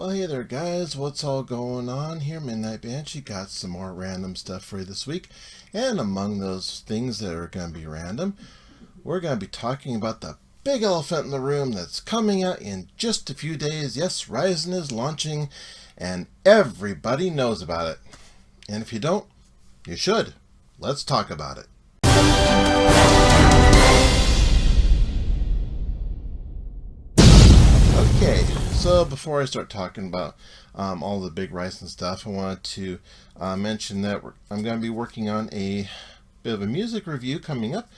Well, hey there, guys. What's all going on here? Midnight Banshee got some more random stuff for you this week. And among those things that are going to be random, we're going to be talking about the big elephant in the room that's coming out in just a few days. Yes, Ryzen is launching, and everybody knows about it. And if you don't, you should. Let's talk about it. Okay, so before I start talking about all the big Ryzen stuff, I wanted to mention that I'm going to be working on a bit of a music review coming up.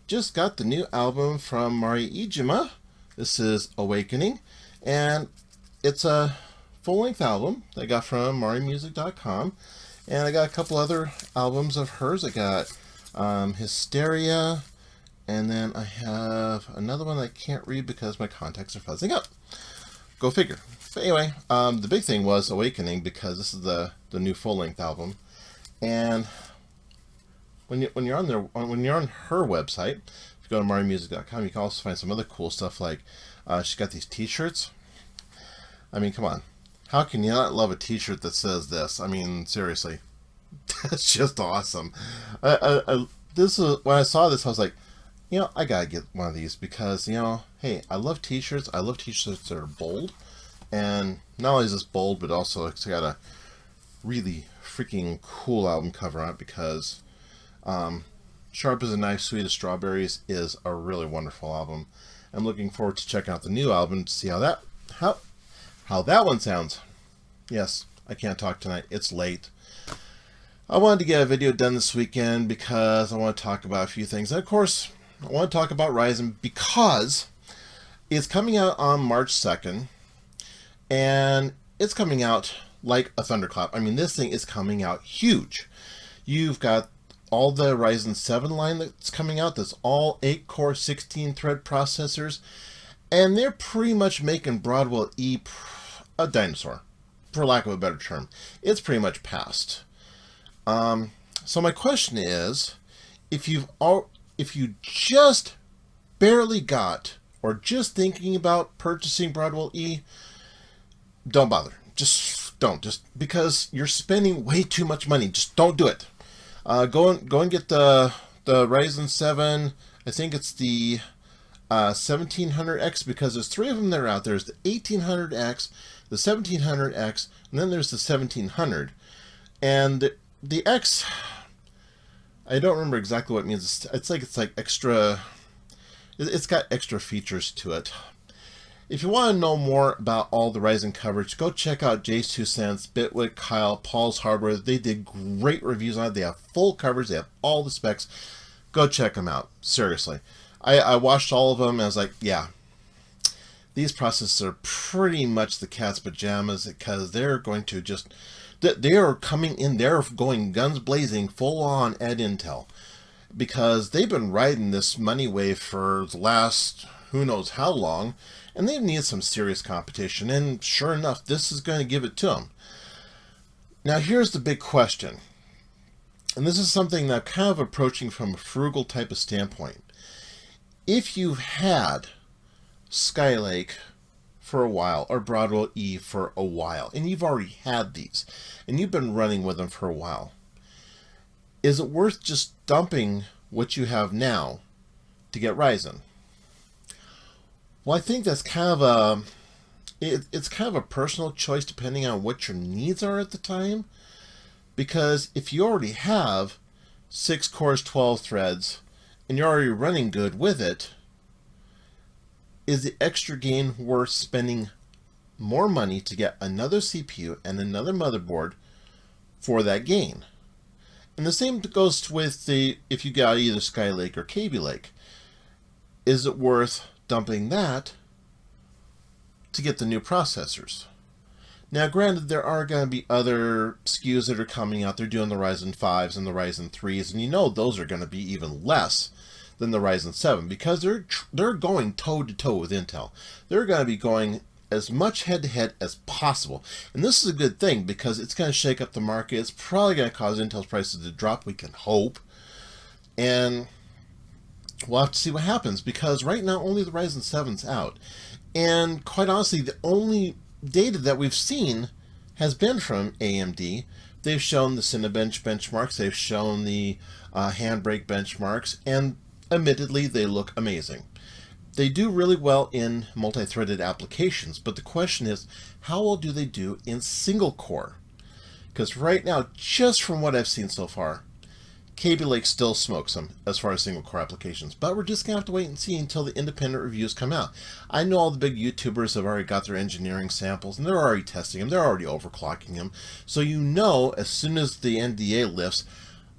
Just got the new album from Mari Ijima. This is Awakening, and it's a full-length album that I got from marimusic.com, and I got a couple other albums of hers. I got Hysteria, and then I have another one I can't read because my contacts are fuzzing up. Go figure. But anyway, the big thing was Awakening, because this is the new full-length album, and when you're on her website, if you go to marimusic.com, you can also find some other cool stuff, like she's got these T-shirts. I mean, come on, how can you not love a T-shirt that says this? I mean, seriously, that's just awesome. This is when I saw this, I was like, you know, I gotta get one of these because, you know, hey, I love T-shirts. I love T-shirts that are bold, and not only is this bold, but also it's got a really freaking cool album cover on it, because Sharp as a Knife, Sweet as Strawberries is a really wonderful album. I'm looking forward to checking out the new album to see how that one sounds. Yes, I can't talk tonight. It's late. I wanted to get a video done this weekend because I want to talk about a few things. And of course, I want to talk about Ryzen because it's coming out on March 2nd, and it's coming out like a thunderclap. I mean, this thing is coming out huge. You've got all the Ryzen 7 line that's coming out. That's all 8-core, 16-thread processors, and they're pretty much making Broadwell-E a dinosaur, for lack of a better term. It's pretty much past. So my question is, if you just barely got, or just thinking about purchasing Broadwell-E, don't bother. Just don't. Just because you're spending way too much money. Just don't do it. Go and get the Ryzen 7. I think it's the 1700X, because there's three of them that are out there. There's the 1800X, the 1700X, and then there's the 1700. And the X, I don't remember exactly what it means. It's like extra. It's got extra features to it. If you want to know more about all the Ryzen coverage, go check out Jay's 2 Cents, Bitwit, Kyle, Paul's Hardware. They did great reviews on it. They have full coverage. They have all the specs. Go check them out. Seriously. I watched all of them, and I was like, yeah, these processors are pretty much the cat's pajamas, because they're going to just, they are coming in, they're going guns blazing full on at Intel, because they've been riding this money wave for the last who knows how long, and they need some serious competition, and sure enough, this is going to give it to them. Now here's the big question, and this is something that I'm kind of approaching from a frugal type of standpoint. If you've had Skylake for a while, or Broadwell-E for a while, and you've already had these, and you've been running with them for a while, is it worth just dumping what you have now to get Ryzen? Well, I think that's kind of it's kind of a personal choice depending on what your needs are at the time. Because if you already have 6 cores, 12 threads, and you're already running good with it, is the extra gain worth spending more money to get another CPU and another motherboard for that gain? And the same goes with if you got either Skylake or Kaby Lake. Is it worth dumping that to get the new processors? Now, granted, there are going to be other SKUs that are coming out. They're doing the Ryzen 5s and the Ryzen 3s, and you know those are going to be even less than the Ryzen 7, because they're going toe-to-toe with Intel. They're going to be going as much head-to-head as possible. And this is a good thing, because it's going to shake up the market. It's probably going to cause Intel's prices to drop, we can hope. And we'll have to see what happens, because right now only the Ryzen 7's out. And quite honestly, the only data that we've seen has been from AMD. They've shown the Cinebench benchmarks, they've shown the Handbrake benchmarks, and admittedly, they look amazing. They do really well in multi-threaded applications, but the question is, how well do they do in single core? Because right now, just from what I've seen so far, Kaby Lake still smokes them as far as single core applications, but we're just going to have to wait and see until the independent reviews come out. I know all the big YouTubers have already got their engineering samples, and they're already testing them, they're already overclocking them, so you know as soon as the NDA lifts,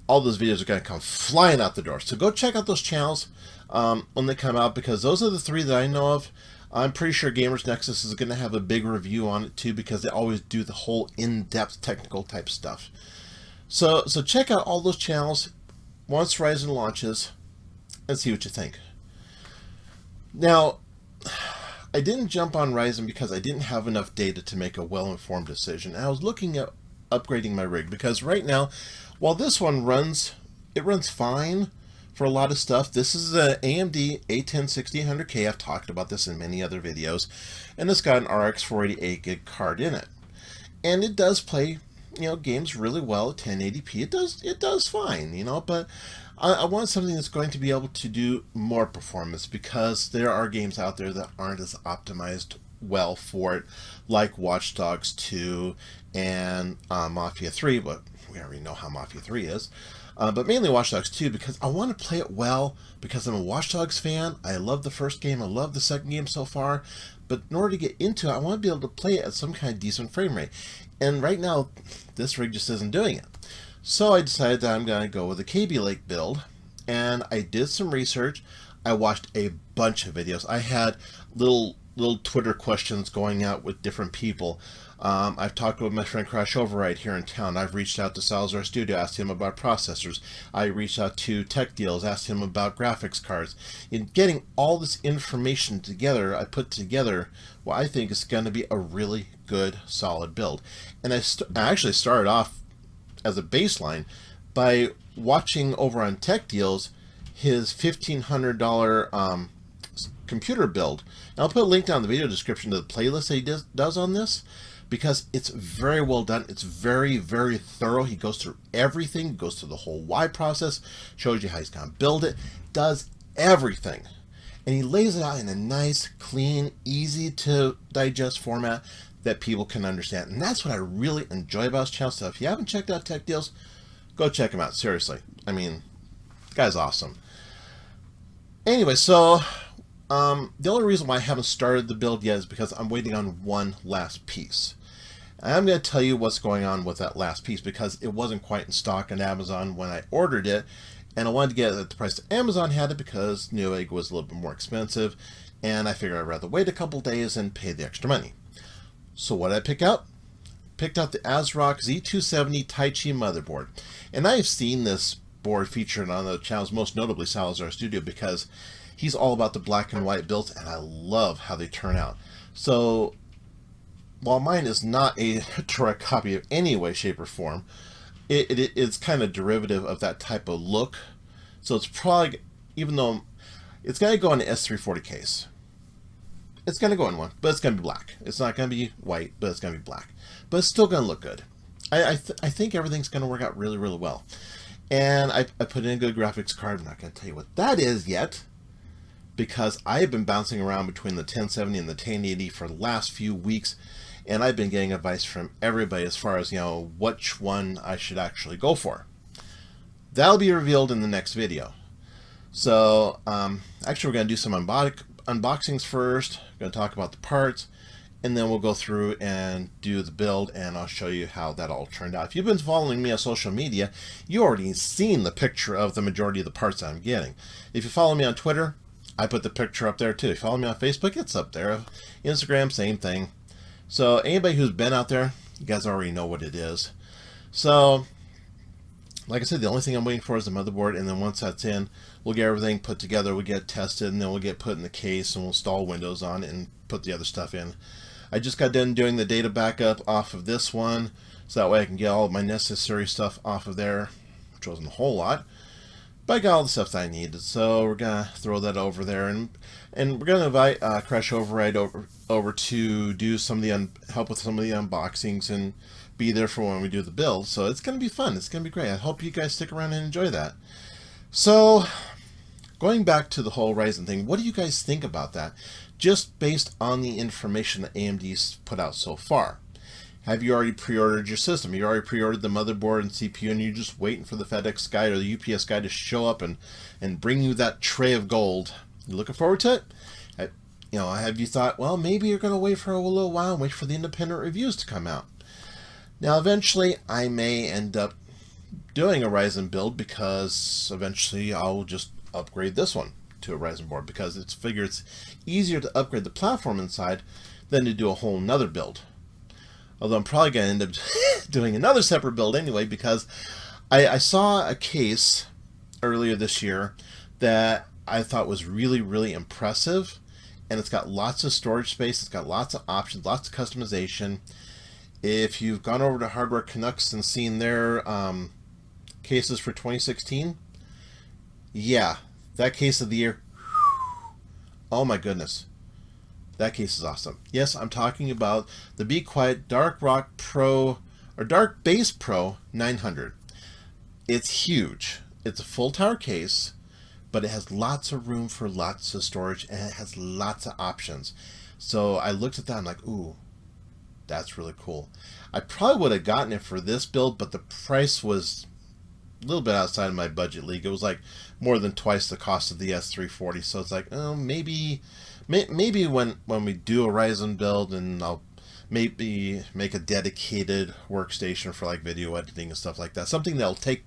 all those videos are going to come flying out the door. So go check out those channels when they come out, because those are the three that I know of. I'm pretty sure Gamers Nexus is going to have a big review on it too, because they always do the whole in-depth technical type stuff. So check out all those channels once Ryzen launches and see what you think. Now, I didn't jump on Ryzen because I didn't have enough data to make a well-informed decision. And I was looking at upgrading my rig, because right now, while this one runs, it runs fine for a lot of stuff. This is an AMD A10-1600K. I've talked about this in many other videos, and it's got an RX 488 gig card in it, and it does play, you know, games really well at 1080p. It does fine, but I want something that's going to be able to do more performance, because there are games out there that aren't as optimized well for it, like Watch Dogs 2 and Mafia 3, but we already know how Mafia 3 is. But mainly Watch Dogs 2, because I want to play it well, because I'm a Watch Dogs fan. I love the first game, I love the second game so far, but in order to get into it, I want to be able to play it at some kind of decent frame rate. And right now, this rig just isn't doing it. So I decided that I'm going to go with a Kaby Lake build, and I did some research. I watched a bunch of videos. I had little Twitter questions going out with different people. I've talked with my friend Crash Override here in town. I've reached out to Salazar Studio, asked him about processors. I reached out to Tech Deals, asked him about graphics cards. In getting all this information together, I put together what I think is going to be a really good, solid build. And I actually started off as a baseline by watching over on Tech Deals his $1,500 computer build. And I'll put a link down in the video description to the playlist that he does on this, because it's very well done. It's very, very thorough. He goes through everything, goes through the whole why process, shows you how he's going to build it, does everything. And he lays it out in a nice, clean, easy to digest format that people can understand. And that's what I really enjoy about his channel. So if you haven't checked out Tech Deals, go check him out. Seriously. I mean, the guy's awesome. Anyway, so the only reason why I haven't started the build yet is because I'm waiting on one last piece. I'm going to tell you what's going on with that last piece, because it wasn't quite in stock on Amazon when I ordered it, and I wanted to get it at the price that Amazon had it, because Newegg was a little bit more expensive, and I figured I'd rather wait a couple days and pay the extra money. So what did I pick out? Picked out the ASRock Z270 Taichi motherboard. And I've seen this board featured on the channels, most notably Salazar Studio, because he's all about the black and white builds, and I love how they turn out. So while mine is not a direct copy of any way, shape, or form, it's kind of derivative of that type of look. So it's probably, even though it's going to go in an S340 case, it's going to go in one, but it's going to be black. It's not going to be white, but it's going to be black. But it's still going to look good. I think everything's going to work out really, really well. And I put in a good graphics card. I'm not going to tell you what that is yet, because I have been bouncing around between the 1070 and the 1080 for the last few weeks, and I've been getting advice from everybody as far as, which one I should actually go for. That'll be revealed in the next video. So, actually we're going to do some unboxings first. We're going to talk about the parts, and then we'll go through and do the build, and I'll show you how that all turned out. If you've been following me on social media, you already seen the picture of the majority of the parts I'm getting. If you follow me on Twitter, I put the picture up there too. If you follow me on Facebook, it's up there. Instagram, same thing. So anybody who's been out there, you guys already know what it is. So, like I said, the only thing I'm waiting for is the motherboard, and then once that's in, we'll get everything put together, we'll get it tested, and then we'll get put in the case, and we'll install Windows on it and put the other stuff in. I just got done doing the data backup off of this one, so that way I can get all of my necessary stuff off of there, which wasn't a whole lot. But I got all the stuff that I needed, so we're gonna throw that over there, and we're gonna invite Crash Override over to do some of the help with some of the unboxings and be there for when we do the build. So it's gonna be fun. It's gonna be great. I hope you guys stick around and enjoy that. So going back to the whole Ryzen thing, what do you guys think about that? Just based on the information that AMD's put out so far. Have you already pre-ordered your system? You already pre-ordered the motherboard and CPU, and you're just waiting for the FedEx guy or the UPS guy to show up and bring you that tray of gold. You looking forward to it? Have you thought, well, maybe you're going to wait for a little while and wait for the independent reviews to come out? Now, eventually, I may end up doing a Ryzen build because eventually I'll just upgrade this one to a Ryzen board because it's easier to upgrade the platform inside than to do a whole nother build. Although I'm probably going to end up doing another separate build anyway, because I saw a case earlier this year that I thought was really, really impressive. And it's got lots of storage space. It's got lots of options, lots of customization. If you've gone over to Hardware Canucks and seen their cases for 2016, yeah, that case of the year, oh my goodness. That case is awesome. Yes, I'm talking about the Be Quiet Dark Rock Pro or Dark Base Pro 900. It's huge. It's a full tower case, but it has lots of room for lots of storage and it has lots of options. So I looked at that, I'm like, ooh, that's really cool. I probably would have gotten it for this build, but the price was a little bit outside of my budget league. It was like more than twice the cost of the S340. So it's like, oh, maybe when we do a Ryzen build, and I'll maybe make a dedicated workstation for like video editing and stuff like that. Something that'll take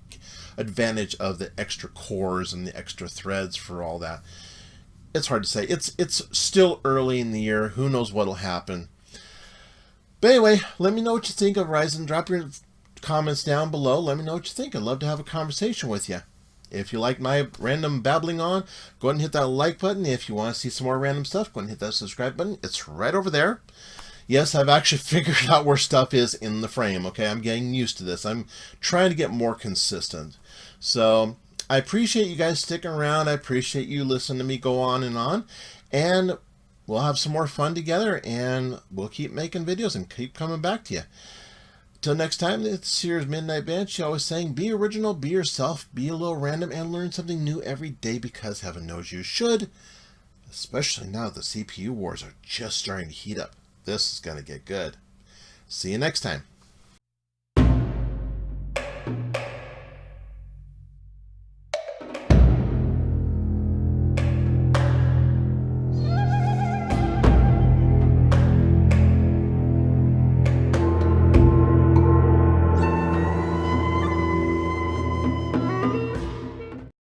advantage of the extra cores and the extra threads for all that. It's hard to say. It's still early in the year. Who knows what'll happen. But anyway, let me know what you think of Ryzen. Drop your comments down below. Let me know what you think. I'd love to have a conversation with you. If you like my random babbling on, go ahead and hit that like button. If you want to see some more random stuff, go ahead and hit that subscribe button. It's right over there. Yes, I've actually figured out where stuff is in the frame. Okay, I'm getting used to this. I'm trying to get more consistent. So I appreciate you guys sticking around. I appreciate you listening to me go on. And we'll have some more fun together, and we'll keep making videos and keep coming back to you. Till next time, it's Sears Midnight Banshee, always saying, be original, be yourself, be a little random, and learn something new every day, because heaven knows you should. Especially now the CPU wars are just starting to heat up. This is going to get good. See you next time.